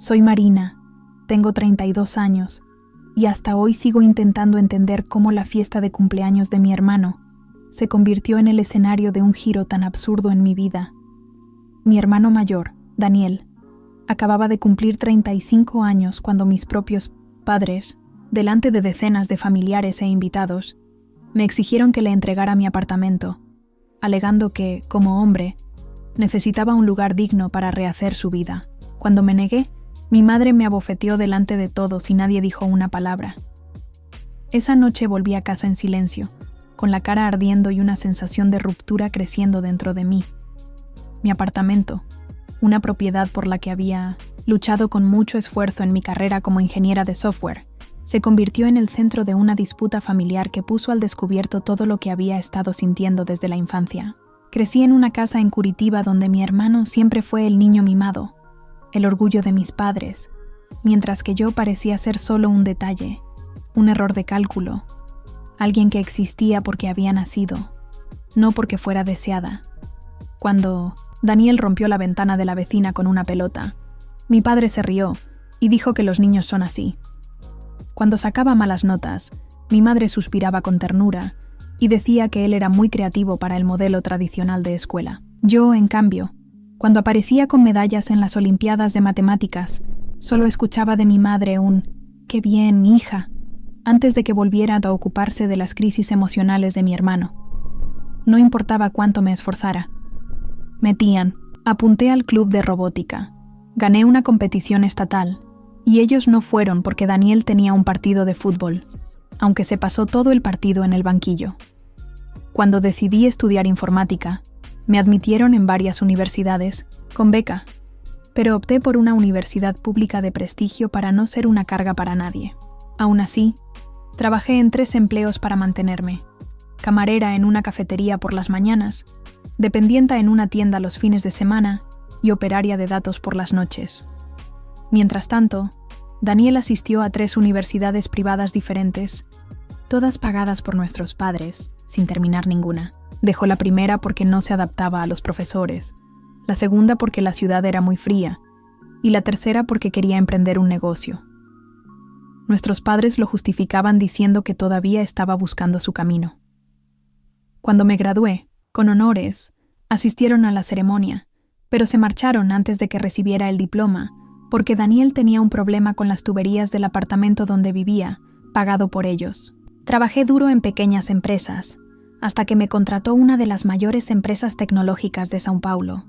Soy Marina, tengo 32 años y hasta hoy sigo intentando entender cómo la fiesta de cumpleaños de mi hermano se convirtió en el escenario de un giro tan absurdo en mi vida. Mi hermano mayor, Daniel, acababa de cumplir 35 años cuando mis propios padres, delante de decenas de familiares e invitados, me exigieron que le entregara mi apartamento, alegando que, como hombre, necesitaba un lugar digno para rehacer su vida. Cuando me negué, mi madre me abofeteó delante de todos y nadie dijo una palabra. Esa noche volví a casa en silencio, con la cara ardiendo y una sensación de ruptura creciendo dentro de mí. Mi apartamento, una propiedad por la que había luchado con mucho esfuerzo en mi carrera como ingeniera de software, se convirtió en el centro de una disputa familiar que puso al descubierto todo lo que había estado sintiendo desde la infancia. Crecí en una casa en Curitiba donde mi hermano siempre fue el niño mimado, el orgullo de mis padres, mientras que yo parecía ser solo un detalle, un error de cálculo, alguien que existía porque había nacido, no porque fuera deseada. Cuando Daniel rompió la ventana de la vecina con una pelota, mi padre se rió y dijo que los niños son así. Cuando sacaba malas notas, mi madre suspiraba con ternura y decía que él era muy creativo para el modelo tradicional de escuela. Yo, en cambio, cuando aparecía con medallas en las Olimpiadas de Matemáticas, solo escuchaba de mi madre un «qué bien, hija», antes de que volviera a ocuparse de las crisis emocionales de mi hermano. No importaba cuánto me esforzara. Metían, apunté al club de robótica, gané una competición estatal, y ellos no fueron porque Daniel tenía un partido de fútbol, aunque se pasó todo el partido en el banquillo. Cuando decidí estudiar informática, me admitieron en varias universidades, con beca, pero opté por una universidad pública de prestigio para no ser una carga para nadie. Aún así, trabajé en 3 empleos para mantenerme: camarera en una cafetería por las mañanas, dependienta en una tienda los fines de semana y operaria de datos por las noches. Mientras tanto, Daniel asistió a 3 universidades privadas diferentes, todas pagadas por nuestros padres, sin terminar ninguna. Dejó la primera porque no se adaptaba a los profesores, la segunda porque la ciudad era muy fría, y la tercera porque quería emprender un negocio. Nuestros padres lo justificaban diciendo que todavía estaba buscando su camino. Cuando me gradué, con honores, asistieron a la ceremonia, pero se marcharon antes de que recibiera el diploma, porque Daniel tenía un problema con las tuberías del apartamento donde vivía, pagado por ellos. Trabajé duro en pequeñas empresas, hasta que me contrató una de las mayores empresas tecnológicas de São Paulo.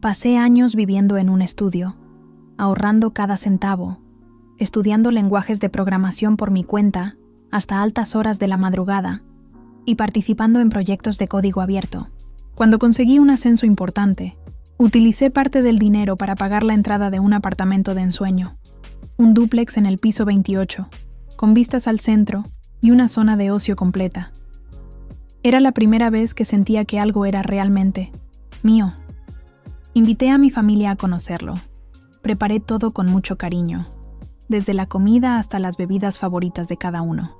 Pasé años viviendo en un estudio, ahorrando cada centavo, estudiando lenguajes de programación por mi cuenta hasta altas horas de la madrugada y participando en proyectos de código abierto. Cuando conseguí un ascenso importante, utilicé parte del dinero para pagar la entrada de un apartamento de ensueño, un dúplex en el piso 28, con vistas al centro y una zona de ocio completa. Era la primera vez que sentía que algo era realmente mío. Invité a mi familia a conocerlo. Preparé todo con mucho cariño, desde la comida hasta las bebidas favoritas de cada uno.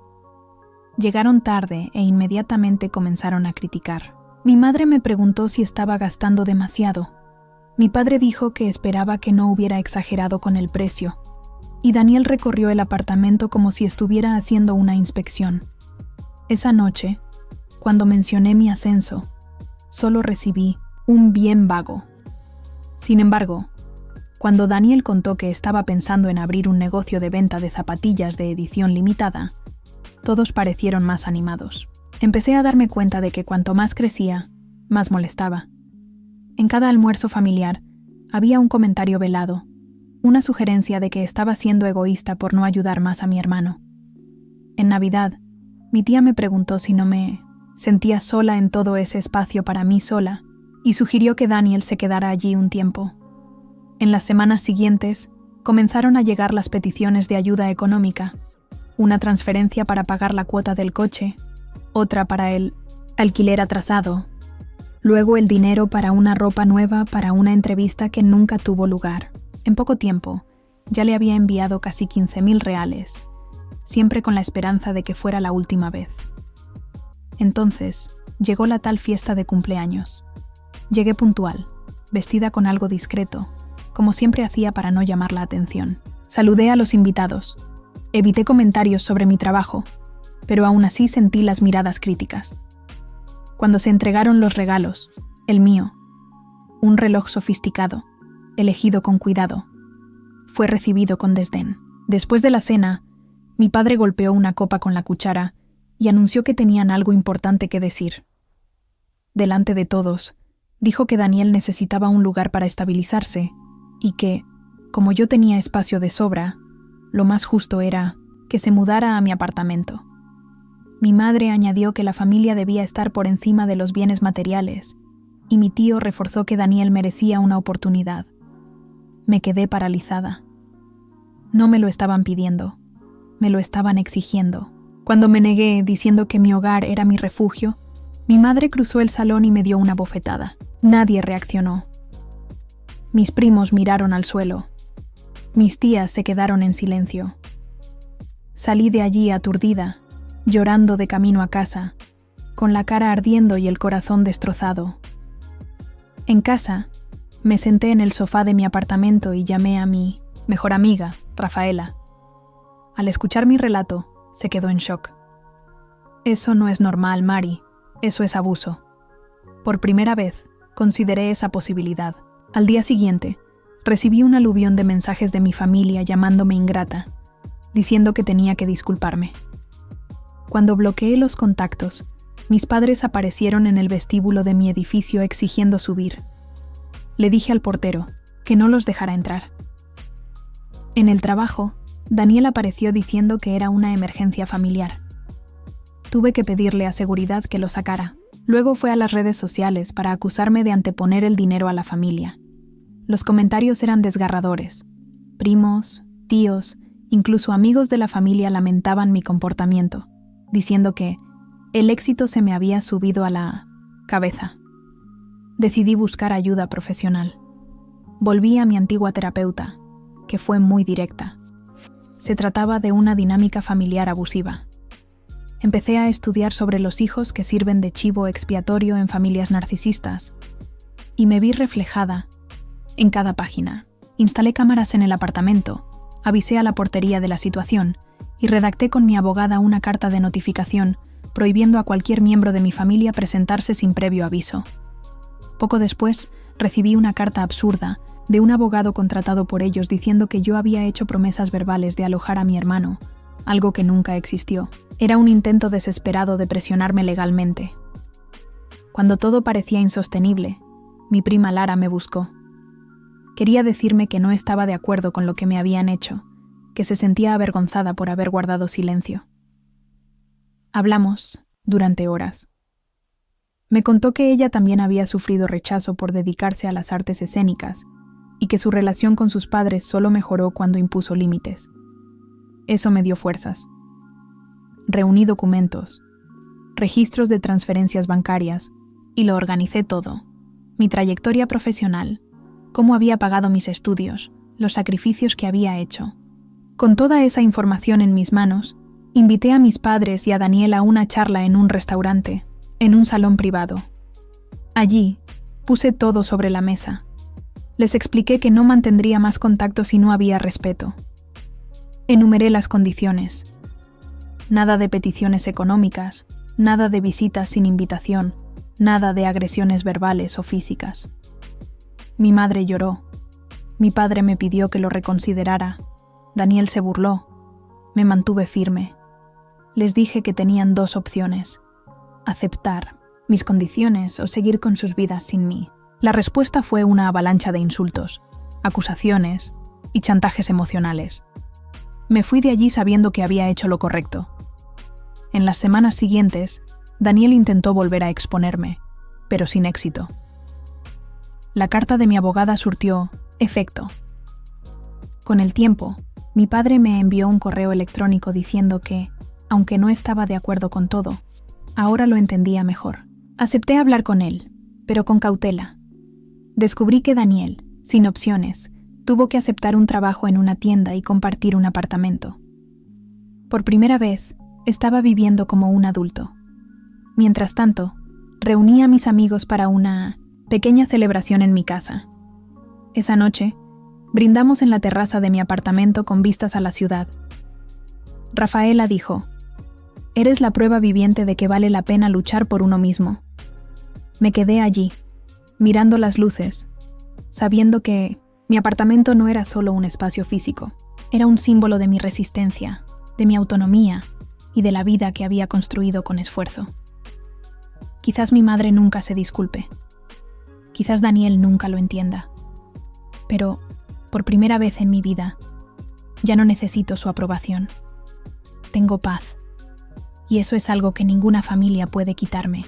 Llegaron tarde e inmediatamente comenzaron a criticar. Mi madre me preguntó si estaba gastando demasiado. Mi padre dijo que esperaba que no hubiera exagerado con el precio, y Daniel recorrió el apartamento como si estuviera haciendo una inspección. Esa noche, cuando mencioné mi ascenso, solo recibí un bien vago. Sin embargo, cuando Daniel contó que estaba pensando en abrir un negocio de venta de zapatillas de edición limitada, todos parecieron más animados. Empecé a darme cuenta de que cuanto más crecía, más molestaba. En cada almuerzo familiar había un comentario velado, una sugerencia de que estaba siendo egoísta por no ayudar más a mi hermano. En Navidad, mi tía me preguntó si no me sentía sola en todo ese espacio para mí sola y sugirió que Daniel se quedara allí un tiempo. En las semanas siguientes, comenzaron a llegar las peticiones de ayuda económica, una transferencia para pagar la cuota del coche, otra para el alquiler atrasado, luego el dinero para una ropa nueva para una entrevista que nunca tuvo lugar. En poco tiempo, ya le había enviado casi 15,000 reales, siempre con la esperanza de que fuera la última vez. Entonces, llegó la tal fiesta de cumpleaños. Llegué puntual, vestida con algo discreto, como siempre hacía para no llamar la atención. Saludé a los invitados. Evité comentarios sobre mi trabajo, pero aún así sentí las miradas críticas. Cuando se entregaron los regalos, el mío, un reloj sofisticado, elegido con cuidado, fue recibido con desdén. Después de la cena, mi padre golpeó una copa con la cuchara y anunció que tenían algo importante que decir. Delante de todos, dijo que Daniel necesitaba un lugar para estabilizarse y que, como yo tenía espacio de sobra, lo más justo era que se mudara a mi apartamento. Mi madre añadió que la familia debía estar por encima de los bienes materiales, y mi tío reforzó que Daniel merecía una oportunidad. Me quedé paralizada. No me lo estaban pidiendo, me lo estaban exigiendo. Cuando me negué diciendo que mi hogar era mi refugio, mi madre cruzó el salón y me dio una bofetada. Nadie reaccionó. Mis primos miraron al suelo. Mis tías se quedaron en silencio. Salí de allí aturdida, llorando de camino a casa, con la cara ardiendo y el corazón destrozado. En casa, me senté en el sofá de mi apartamento y llamé a mi mejor amiga, Rafaela. Al escuchar mi relato, se quedó en shock. Eso no es normal, Mari. Eso es abuso. Por primera vez, consideré esa posibilidad. Al día siguiente, recibí un aluvión de mensajes de mi familia llamándome ingrata, diciendo que tenía que disculparme. Cuando bloqueé los contactos, mis padres aparecieron en el vestíbulo de mi edificio exigiendo subir. Le dije al portero que no los dejara entrar. En el trabajo, Daniel apareció diciendo que era una emergencia familiar. Tuve que pedirle a seguridad que lo sacara. Luego fue a las redes sociales para acusarme de anteponer el dinero a la familia. Los comentarios eran desgarradores. Primos, tíos, incluso amigos de la familia lamentaban mi comportamiento, diciendo que el éxito se me había subido a la cabeza. Decidí buscar ayuda profesional. Volví a mi antigua terapeuta, que fue muy directa. Se trataba de una dinámica familiar abusiva. Empecé a estudiar sobre los hijos que sirven de chivo expiatorio en familias narcisistas, y me vi reflejada en cada página. Instalé cámaras en el apartamento, avisé a la portería de la situación y redacté con mi abogada una carta de notificación prohibiendo a cualquier miembro de mi familia presentarse sin previo aviso. Poco después, recibí una carta absurda de un abogado contratado por ellos diciendo que yo había hecho promesas verbales de alojar a mi hermano, algo que nunca existió. Era un intento desesperado de presionarme legalmente. Cuando todo parecía insostenible, mi prima Lara me buscó. Quería decirme que no estaba de acuerdo con lo que me habían hecho, que se sentía avergonzada por haber guardado silencio. Hablamos durante horas. Me contó que ella también había sufrido rechazo por dedicarse a las artes escénicas y que su relación con sus padres solo mejoró cuando impuso límites. Eso me dio fuerzas. Reuní documentos, registros de transferencias bancarias y lo organicé todo. Mi trayectoria profesional, cómo había pagado mis estudios, los sacrificios que había hecho. Con toda esa información en mis manos, invité a mis padres y a Daniel a una charla en un restaurante, en un salón privado. Allí, puse todo sobre la mesa. Les expliqué que no mantendría más contacto si no había respeto. Enumeré las condiciones. Nada de peticiones económicas, nada de visitas sin invitación, nada de agresiones verbales o físicas. Mi madre lloró. Mi padre me pidió que lo reconsiderara. Daniel se burló. Me mantuve firme. Les dije que tenían dos opciones: aceptar mis condiciones o seguir con sus vidas sin mí. La respuesta fue una avalancha de insultos, acusaciones y chantajes emocionales. Me fui de allí sabiendo que había hecho lo correcto. En las semanas siguientes, Daniel intentó volver a exponerme, pero sin éxito. La carta de mi abogada surtió efecto. Con el tiempo, mi padre me envió un correo electrónico diciendo que, aunque no estaba de acuerdo con todo, ahora lo entendía mejor. Acepté hablar con él, pero con cautela. Descubrí que Daniel, sin opciones, tuvo que aceptar un trabajo en una tienda y compartir un apartamento. Por primera vez, estaba viviendo como un adulto. Mientras tanto, reuní a mis amigos para una pequeña celebración en mi casa. Esa noche, Brindamos en la terraza de mi apartamento con vistas a la ciudad. Rafaela dijo: «Eres la prueba viviente de que vale la pena luchar por uno mismo». Me quedé allí, mirando las luces, sabiendo que mi apartamento no era solo un espacio físico, era un símbolo de mi resistencia, de mi autonomía y de la vida que había construido con esfuerzo. Quizás mi madre nunca se disculpe. Quizás Daniel nunca lo entienda. Pero, por primera vez en mi vida, ya no necesito su aprobación. Tengo paz. Y eso es algo que ninguna familia puede quitarme.